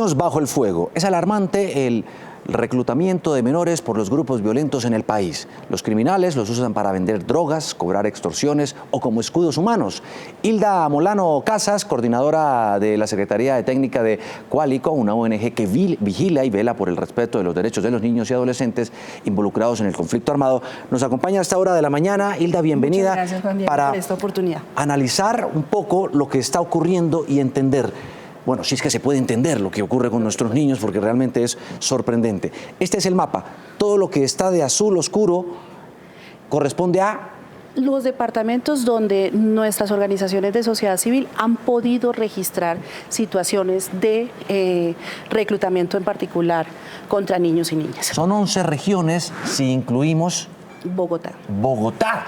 Niños bajo el fuego. Es alarmante el reclutamiento de menores por los grupos violentos en el país. Los criminales los usan para vender drogas, cobrar extorsiones o como escudos humanos. Hilda Molano Casas, coordinadora de la Secretaría de Técnica de Qualico, una ONG que vigila y vela por el respeto de los derechos de los niños y adolescentes involucrados en el conflicto armado, nos acompaña a esta hora de la mañana. Hilda, bienvenida. Muchas gracias, Juan Diego, para por esta oportunidad. Analizar un poco lo que está ocurriendo y entender. Bueno, si es que se puede entender lo que ocurre con nuestros niños, porque realmente es sorprendente. Este es el mapa. Todo lo que está de azul oscuro corresponde a los departamentos donde nuestras organizaciones de sociedad civil han podido registrar situaciones de reclutamiento en particular contra niños y niñas. Son 11 regiones si incluimos Bogotá. Bogotá.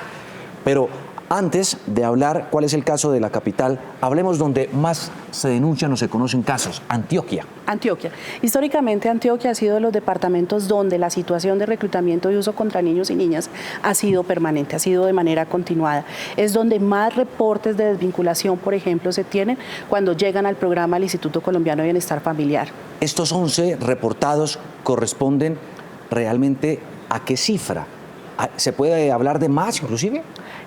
Pero antes de hablar cuál es el caso de la capital, hablemos donde más se denuncian o se conocen casos, Antioquia. Antioquia. Históricamente Antioquia ha sido de los departamentos donde la situación de reclutamiento y uso contra niños y niñas ha sido permanente, ha sido de manera continuada. Es donde más reportes de desvinculación, por ejemplo, se tienen cuando llegan al programa del Instituto Colombiano de Bienestar Familiar. Estos 11 reportados corresponden realmente a qué cifra. ¿Se puede hablar de más inclusive?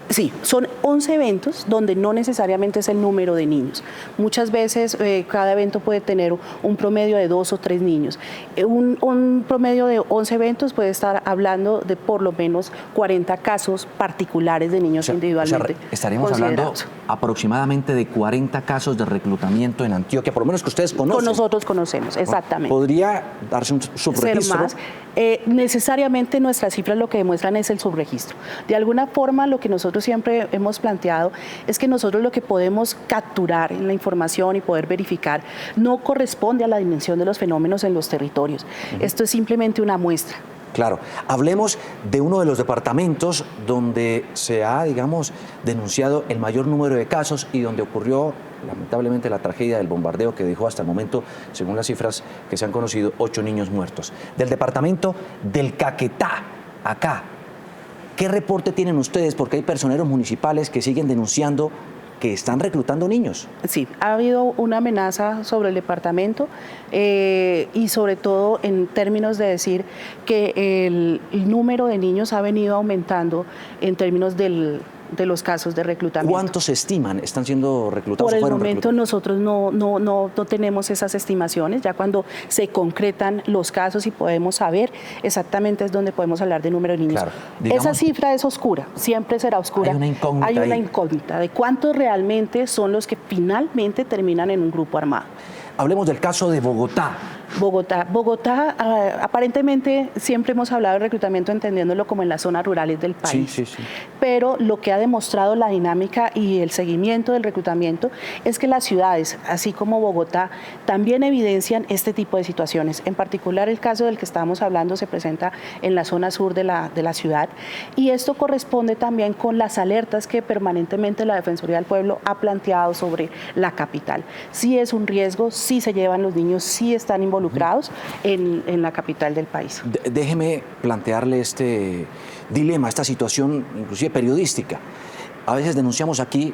Sí, son 11 eventos donde no necesariamente es el número de niños. Muchas veces cada evento puede tener un promedio de 2 o 3 niños. Un promedio de 11 eventos puede estar hablando de por lo menos 40 casos particulares de niños individualmente. Estaríamos hablando aproximadamente de 40 casos de reclutamiento en Antioquia, por lo menos que ustedes conocen. Nosotros conocemos, exactamente. ¿Podría darse un subregistro? Ser más. Necesariamente nuestras cifras lo que demuestran es el subregistro. De alguna forma lo que nosotros siempre hemos planteado es que nosotros lo que podemos capturar en la información y poder verificar no corresponde a la dimensión de los fenómenos en los territorios. Esto es simplemente una muestra. Claro. Hablemos de uno de los departamentos donde se ha, digamos, denunciado el mayor número de casos y donde ocurrió lamentablemente la tragedia del bombardeo que dejó hasta el momento, según las cifras que se han conocido, 8 niños muertos. Del departamento del Caquetá, acá, ¿qué reporte tienen ustedes? Porque hay personeros municipales que siguen denunciando que están reclutando niños. Sí, ha habido una amenaza sobre el departamento y sobre todo en términos de decir que el número de niños ha venido aumentando en términos de los casos de reclutamiento. ¿Cuántos se estiman están siendo reclutados? Por el momento nosotros no tenemos esas estimaciones. Ya cuando se concretan los casos y podemos saber exactamente es donde podemos hablar de número de niños. Claro, digamos, esa cifra es oscura, siempre será oscura. Hay una incógnita de cuántos realmente son los que finalmente terminan en un grupo armado. Hablemos del caso de Bogotá. Bogotá, aparentemente siempre hemos hablado de reclutamiento entendiéndolo como en las zonas rurales del país. Sí. Pero lo que ha demostrado la dinámica y el seguimiento del reclutamiento es que las ciudades, así como Bogotá, también evidencian este tipo de situaciones. En particular, el caso del que estábamos hablando se presenta en la zona sur de la ciudad y esto corresponde también con las alertas que permanentemente la Defensoría del Pueblo ha planteado sobre la capital. Sí es un riesgo, sí se llevan los niños, sí están involucrados en la capital del país. Déjeme plantearle este dilema, esta situación inclusive periodística. A veces denunciamos aquí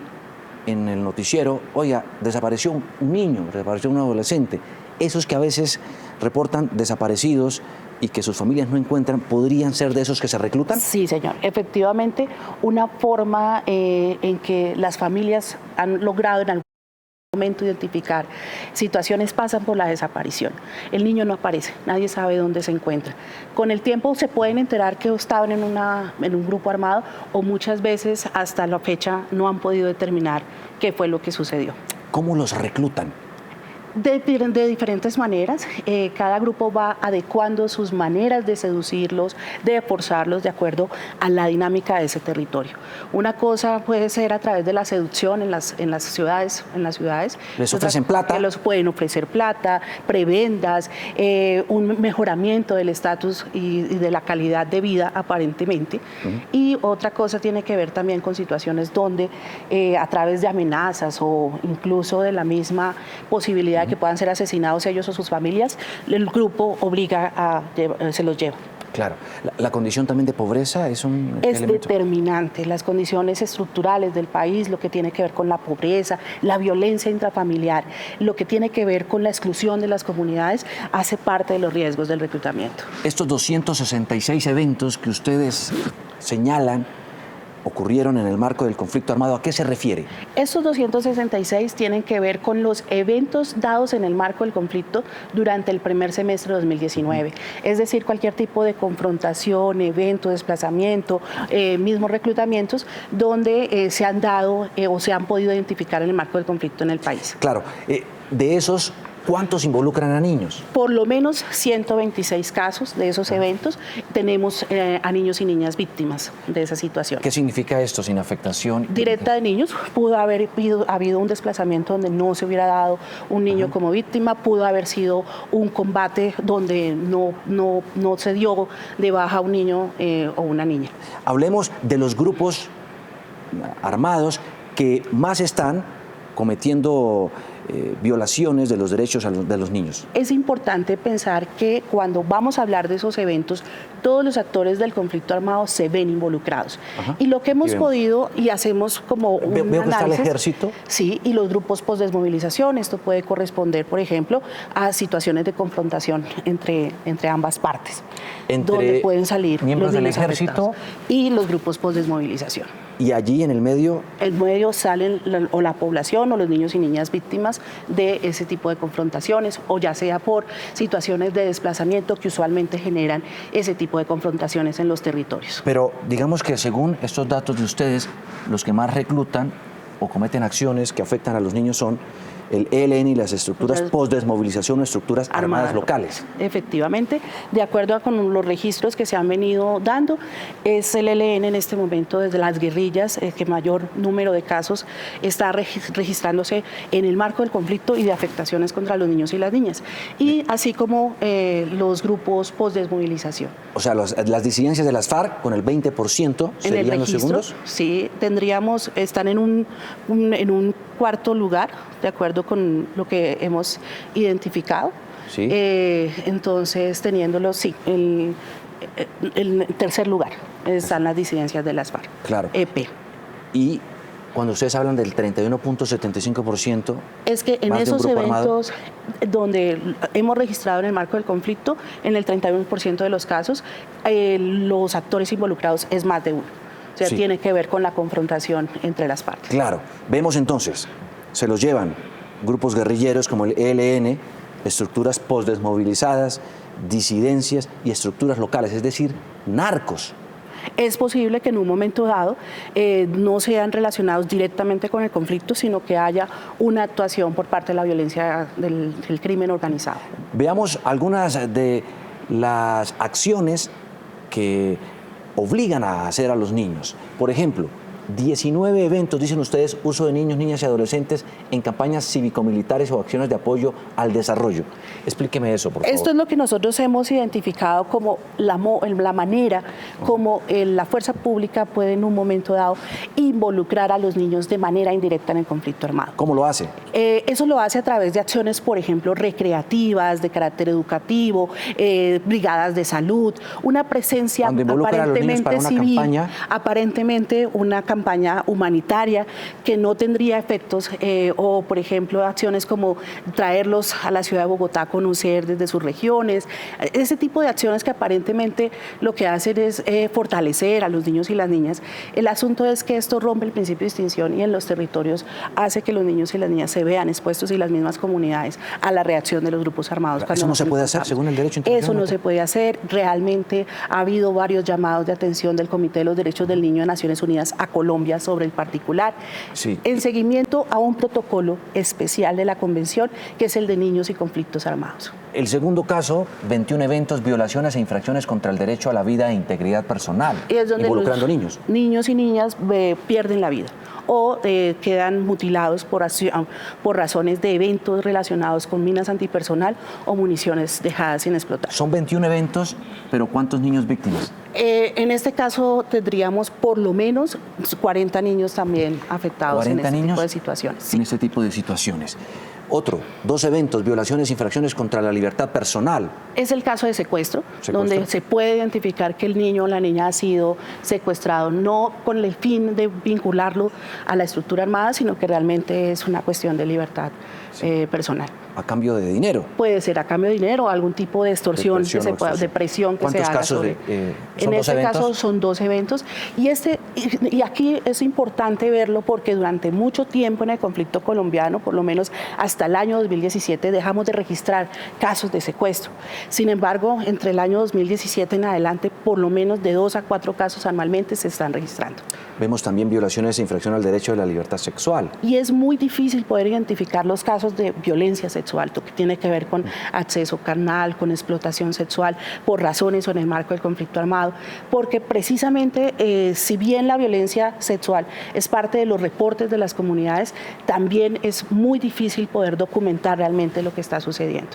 en el noticiero, oiga, desapareció un niño, desapareció un adolescente. Esos que a veces reportan desaparecidos y que sus familias no encuentran, ¿podrían ser de esos que se reclutan? Sí, señor. Efectivamente, una forma en que las familias han logrado en algún momento identificar situaciones pasan por la desaparición. El niño no aparece, nadie sabe dónde se encuentra. Con el tiempo se pueden enterar que estaban en un grupo armado o muchas veces hasta la fecha no han podido determinar qué fue lo que sucedió. ¿Cómo los reclutan? De diferentes maneras, cada grupo va adecuando sus maneras de seducirlos, de forzarlos de acuerdo a la dinámica de ese territorio. Una cosa puede ser a través de la seducción en las ciudades. ¿Les ofrecen plata? Que los pueden ofrecer plata, prebendas, un mejoramiento del estatus y de la calidad de vida aparentemente. Y otra cosa tiene que ver también con situaciones donde a través de amenazas o incluso de la misma posibilidad de que puedan ser asesinados ellos o sus familias, el grupo obliga se los lleva. Claro. La condición también de pobreza es un Es elemento. determinante. Las condiciones estructurales del país, lo que tiene que ver con la pobreza, la violencia intrafamiliar, lo que tiene que ver con la exclusión de las comunidades, hace parte de los riesgos del reclutamiento. Estos 266 eventos que ustedes señalan ocurrieron en el marco del conflicto armado, ¿a qué se refiere? Estos 266 tienen que ver con los eventos dados en el marco del conflicto durante el primer semestre de 2019. Es decir, cualquier tipo de confrontación, evento, desplazamiento, mismos reclutamientos, donde se han dado o se han podido identificar en el marco del conflicto en el país. Claro, de esos, ¿cuántos involucran a niños? Por lo menos 126 casos de esos eventos tenemos a niños y niñas víctimas de esa situación. ¿Qué significa esto sin afectación Directa de niños? Pudo haber habido un desplazamiento donde no se hubiera dado un niño como víctima, pudo haber sido un combate donde no se dio de baja un niño o una niña. Hablemos de los grupos armados que más están cometiendo violaciones de los derechos de los niños. Es importante pensar que cuando vamos a hablar de esos eventos, todos los actores del conflicto armado se ven involucrados. Ajá. Y lo que hemos Y podido, y hacemos como un Veo que está el análisis, ejército. Sí, y los grupos postdesmovilización, esto puede corresponder, por ejemplo, a situaciones de confrontación entre ambas partes, donde pueden salir miembros los del niños ejército afectados. Y los grupos postdesmovilización. y allí en el medio. En medio salen la población o los niños y niñas víctimas de ese tipo de confrontaciones, o ya sea por situaciones de desplazamiento que usualmente generan ese tipo de confrontaciones en los territorios. Pero digamos que según estos datos de ustedes, los que más reclutan o cometen acciones que afectan a los niños son el ELN y las estructuras postdesmovilización o estructuras armadas locales. Efectivamente, de acuerdo con los registros que se han venido dando, es el ELN en este momento desde las guerrillas que mayor número de casos está registrándose en el marco del conflicto y de afectaciones contra los niños y las niñas, y así como los grupos postdesmovilización. O sea, las disidencias de las FARC con el 20% serían en el los registro, segundos. sí, están en un cuarto lugar, de acuerdo con lo que hemos identificado. Sí. Entonces, teniéndolo, sí, el tercer lugar están las disidencias de las FARC. Claro. EP. Y cuando ustedes hablan del 31.75%, es que en más de un esos grupo armado. eventos donde hemos registrado en el marco del conflicto, en el 31% de los casos, los actores involucrados es más de uno. O sea, Sí. tiene que ver con la confrontación entre las partes. Claro, vemos entonces, se los llevan grupos guerrilleros como el ELN, estructuras postdesmovilizadas, disidencias y estructuras locales, es decir, narcos. Es posible que en un momento dado no sean relacionados directamente con el conflicto, sino que haya una actuación por parte de la violencia del crimen organizado. Veamos algunas de las acciones que obligan a hacer a los niños. Por ejemplo, 19 eventos, dicen ustedes, uso de niños, niñas y adolescentes en campañas cívico-militares o acciones de apoyo al desarrollo. Explíqueme eso, por favor. Esto es lo que nosotros hemos identificado como la manera como la fuerza pública puede en un momento dado involucrar a los niños de manera indirecta en el conflicto armado. ¿Cómo lo hace? Eso lo hace a través de acciones, por ejemplo, recreativas, de carácter educativo, brigadas de salud, una presencia Cuando involucran a los niños para una civil, campaña. aparentemente una campaña humanitaria que no tendría efectos, o por ejemplo acciones como traerlos a la ciudad de Bogotá a conocer desde sus regiones, ese tipo de acciones que aparentemente lo que hacen es fortalecer a los niños y las niñas. El asunto es que esto rompe el principio de distinción y en los territorios hace que los niños y las niñas se vean expuestos y las mismas comunidades a la reacción de los grupos armados. ¿Eso no se puede hacer según el derecho internacional? Eso no se puede hacer. Realmente ha habido varios llamados de atención del Comité de los Derechos del Niño de Naciones Unidas a Colombia sobre el particular, Sí. en seguimiento a un protocolo especial de la Convención, que es el de niños y conflictos armados. El segundo caso, 21 eventos, violaciones e infracciones contra el derecho a la vida e integridad personal, Y es donde involucrando los niños. niños y niñas pierden la vida o quedan mutilados por razones de eventos relacionados con minas antipersonal o municiones dejadas sin explotar. Son 21 eventos, pero ¿cuántos niños víctimas? En este caso tendríamos por lo menos 40 niños también afectados en 40 este niños tipo de situaciones. en este tipo de situaciones. Otro, 2 eventos, violaciones, infracciones contra la libertad personal. Es el caso de secuestro, donde se puede identificar que el niño o la niña ha sido secuestrado, no con el fin de vincularlo a la estructura armada, sino que realmente es una cuestión de libertad personal. A cambio de dinero. Puede ser a cambio de dinero o algún tipo de extorsión, de presión que se haga. ¿Cuántos casos en este caso son 2 eventos. Y aquí es importante verlo porque durante mucho tiempo en el conflicto colombiano, por lo menos hasta el año 2017, dejamos de registrar casos de secuestro. Sin embargo, entre el año 2017 en adelante, por lo menos de 2 a 4 casos anualmente se están registrando. Vemos también violaciones e infracción al derecho de la libertad sexual. Y es muy difícil poder identificar los casos de violencia sexual, que tiene que ver con acceso carnal, con explotación sexual, por razones o en el marco del conflicto armado, porque precisamente si bien la violencia sexual es parte de los reportes de las comunidades, también es muy difícil poder documentar realmente lo que está sucediendo.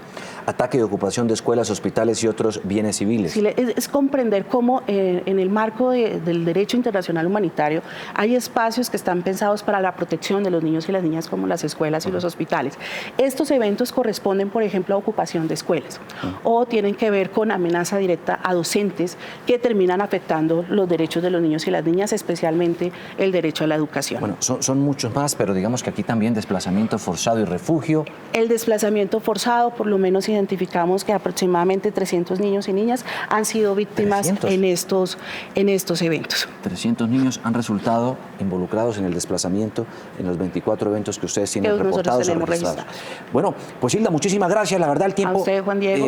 Ataque y ocupación de escuelas, hospitales y otros bienes civiles. Sí, es comprender cómo en el marco del derecho internacional humanitario hay espacios que están pensados para la protección de los niños y las niñas, como las escuelas y los hospitales. Estos eventos corresponden, por ejemplo, a ocupación de escuelas o tienen que ver con amenaza directa a docentes que terminan afectando los derechos de los niños y las niñas, especialmente el derecho a la educación. Bueno, son muchos más, pero digamos que aquí también desplazamiento forzado y refugio. El desplazamiento forzado, por lo menos identificamos que aproximadamente 300 niños y niñas han sido víctimas en estos eventos. 300 niños han resultado involucrados en el desplazamiento en los 24 eventos que ustedes tienen reportados o registrados. Bueno, pues Hilda, muchísimas gracias. La verdad, el tiempo a usted, Juan Diego.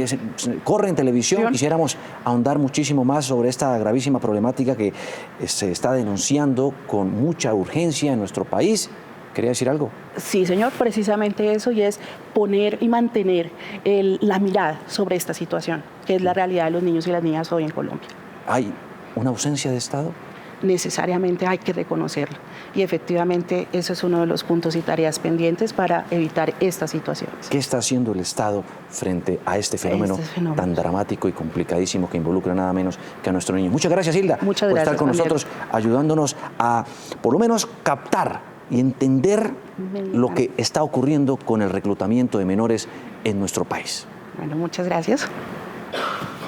Corre en televisión. Quisiéramos ahondar muchísimo más sobre esta gravísima problemática que se está denunciando con mucha urgencia en nuestro país. ¿Quería decir algo? Sí, señor, precisamente eso, y es poner y mantener la mirada sobre esta situación, que es la realidad de los niños y las niñas hoy en Colombia. ¿Hay una ausencia de Estado? Necesariamente hay que reconocerlo, y efectivamente eso es uno de los puntos y tareas pendientes para evitar estas situaciones. ¿Qué está haciendo el Estado frente a este fenómeno tan dramático y complicadísimo que involucra nada menos que a nuestros niños? Muchas gracias, Hilda, por estar con nosotros, ayudándonos a por lo menos captar y entender lo que está ocurriendo con el reclutamiento de menores en nuestro país. Bueno, muchas gracias.